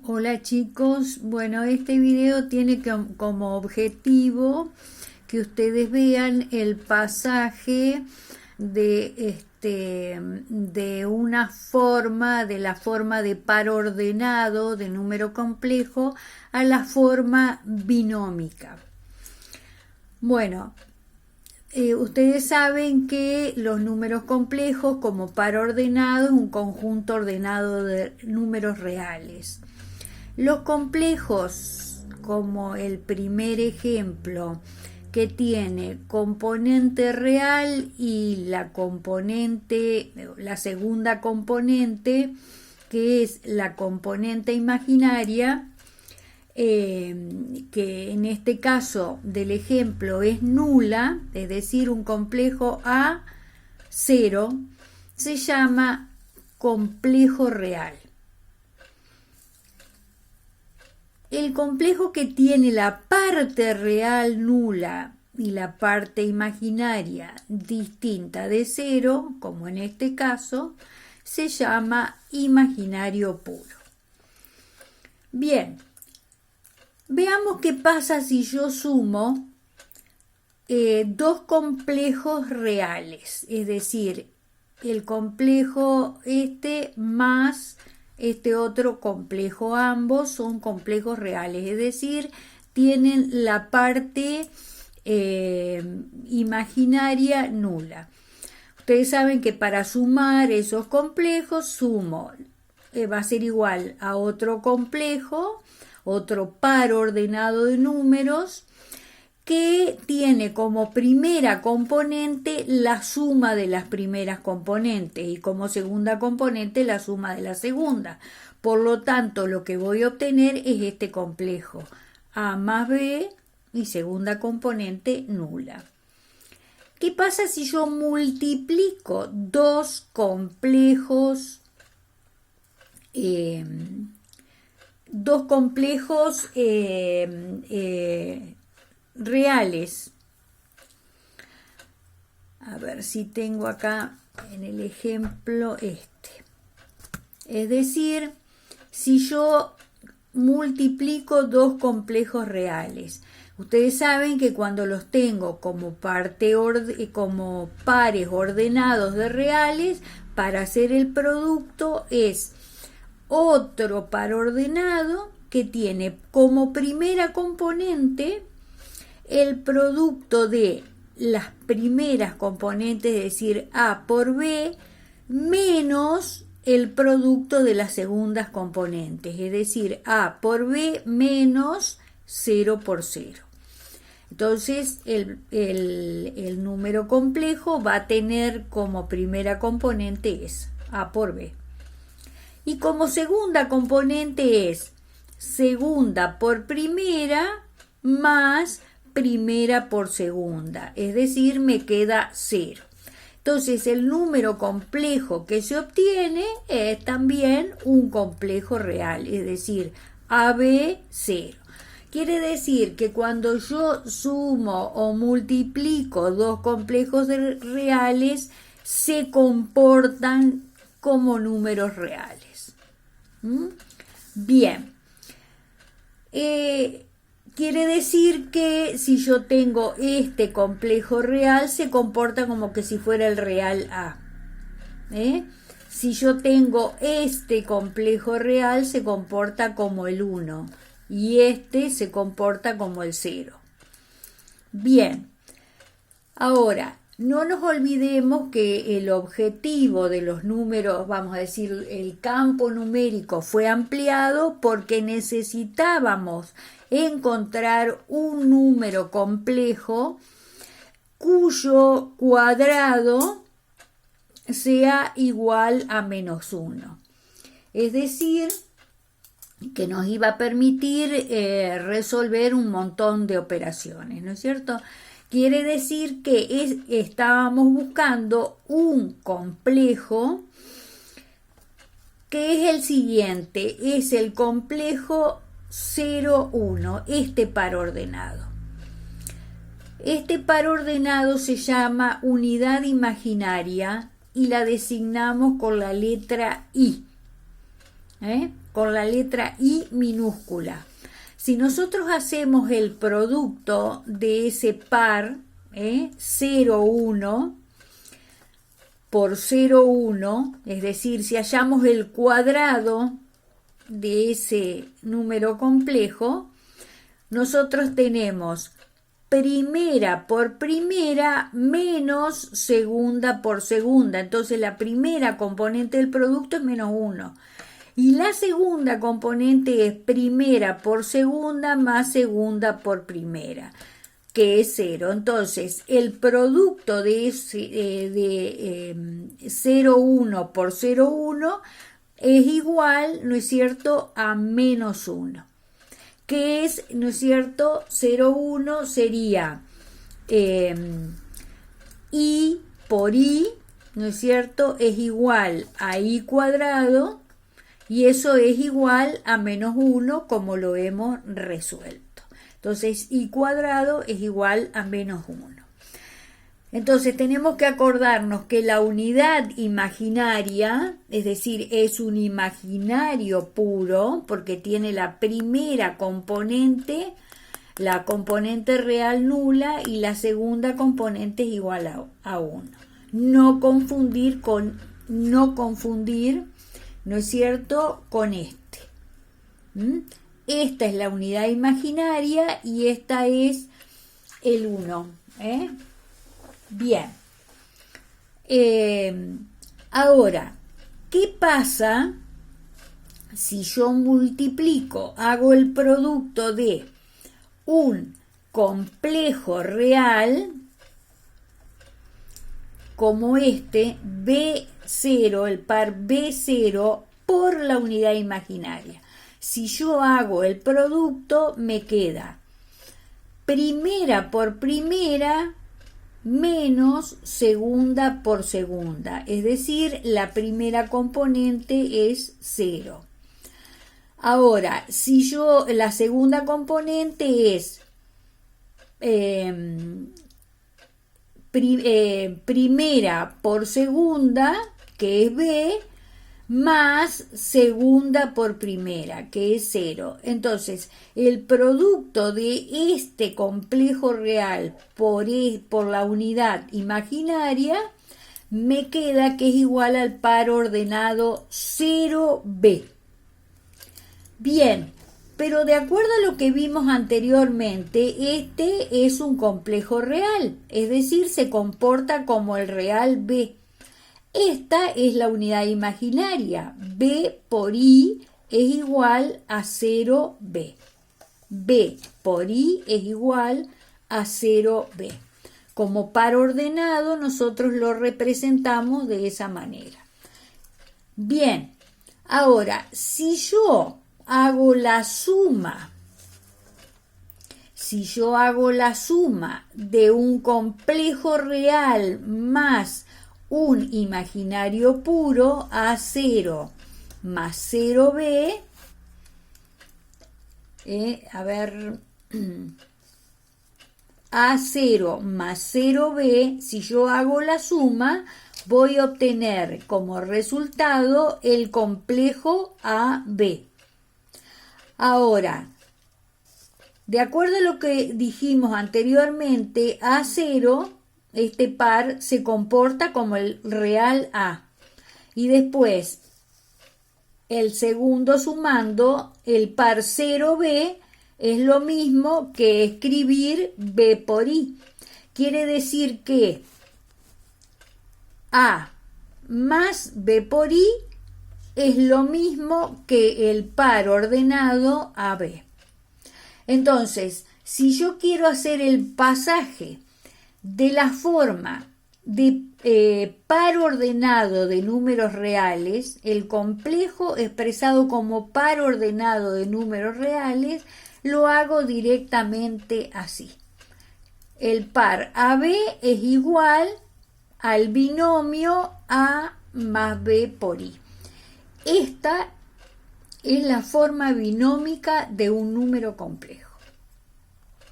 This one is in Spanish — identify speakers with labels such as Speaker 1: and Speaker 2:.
Speaker 1: Hola chicos, bueno, este video tiene como objetivo que ustedes vean el pasaje de una forma, de la forma de par ordenado, de número complejo, a la forma binómica. Bueno, ustedes saben que los números complejos como par ordenado es un conjunto ordenado de números reales. Los complejos, como el primer ejemplo, que tiene componente real y la segunda componente, que es la componente imaginaria, que en este caso del ejemplo es nula, es decir, un complejo A0, se llama complejo real. El complejo que tiene la parte real nula y la parte imaginaria distinta de 0, como en este caso, se llama imaginario puro. Bien, veamos qué pasa si yo sumo dos complejos reales, es decir, el complejo más este otro complejo. Ambos son complejos reales, es decir, tienen la parte imaginaria nula. Ustedes saben que para sumar esos complejos, sumo va a ser igual a otro complejo, otro par ordenado de números, que tiene como primera componente la suma de las primeras componentes y como segunda componente la suma de la segunda. Por lo tanto, lo que voy a obtener es este complejo, A más B y segunda componente nula. ¿Qué pasa si yo multiplico dos complejos reales? A ver si tengo acá en el ejemplo Es decir, si yo multiplico dos complejos reales. Ustedes saben que cuando los tengo como pares ordenados de reales, para hacer el producto es otro par ordenado que tiene como primera componente el producto de las primeras componentes, es decir, A por B, menos el producto de las segundas componentes, es decir, A por B menos 0 por 0. Entonces, el número complejo va a tener como primera componente es A por B. Y como segunda componente es segunda por primera más primera por segunda, es decir, me queda 0. Entonces, el número complejo que se obtiene es también un complejo real, es decir, AB 0. Quiere decir que cuando yo sumo o multiplico dos complejos reales, se comportan como números reales. Bien. Quiere decir que si yo tengo este complejo real, se comporta como que si fuera el real A. Si yo tengo este complejo real, se comporta como el 1 y este se comporta como el 0. Bien, ahora, no nos olvidemos que el objetivo de los números, vamos a decir, el campo numérico fue ampliado porque necesitábamos encontrar un número complejo cuyo cuadrado sea igual a menos 1. Es decir, que nos iba a permitir resolver un montón de operaciones, ¿no es cierto? Quiere decir que estábamos buscando un complejo que es el siguiente, es el complejo 0, 1, este par ordenado. Este par ordenado se llama unidad imaginaria y la designamos con la letra I. con la letra I minúscula. Si nosotros hacemos el producto de ese par, 0, 1, por 0, 1, es decir, si hallamos el cuadrado de ese número complejo, nosotros tenemos primera por primera menos segunda por segunda. Entonces la primera componente del producto es menos 1. Y la segunda componente es primera por segunda más segunda por primera, que es 0. Entonces, el producto de 0,1 por 0,1 es igual, ¿no es cierto?, a menos 1. Que es, ¿no es cierto?, 0,1 sería I por I, ¿no es cierto?, es igual a I cuadrado, y eso es igual a menos 1 como lo hemos resuelto. Entonces, I cuadrado es igual a menos 1. Entonces, tenemos que acordarnos que la unidad imaginaria, es decir, es un imaginario puro, porque tiene la primera componente, la componente real nula, y la segunda componente es igual a 1. No confundir, ¿no es cierto?, con este. Esta es la unidad imaginaria y esta es el 1. Bien. Ahora, ¿qué pasa si yo multiplico, hago el producto de un complejo real como este, B0, el par B0, por la unidad imaginaria? Si yo hago el producto, me queda primera por primera menos segunda por segunda, es decir, la primera componente es 0. Ahora, si yo, la segunda componente es primera por segunda, que es B, más segunda por primera, que es 0. Entonces, el producto de este complejo real por la unidad imaginaria me queda que es igual al par ordenado 0b. Bien, pero de acuerdo a lo que vimos anteriormente, este es un complejo real, es decir, se comporta como el real b. Esta es la unidad imaginaria. B por I es igual a 0B. B por I es igual a 0B. Como par ordenado, nosotros lo representamos de esa manera. Bien, ahora, si yo hago la suma, de un complejo real más un imaginario puro, A0 más 0B, A0 más 0B, si yo hago la suma, voy a obtener como resultado el complejo AB. Ahora, de acuerdo a lo que dijimos anteriormente, A0, este par se comporta como el real A. Y después, el segundo sumando, el par 0B es lo mismo que escribir B por I. Quiere decir que A más B por I es lo mismo que el par ordenado AB. Entonces, si yo quiero hacer el pasaje de la forma de par ordenado de números reales, el complejo expresado como par ordenado de números reales, lo hago directamente así. El par AB es igual al binomio A más B por I. Esta es la forma binómica de un número complejo.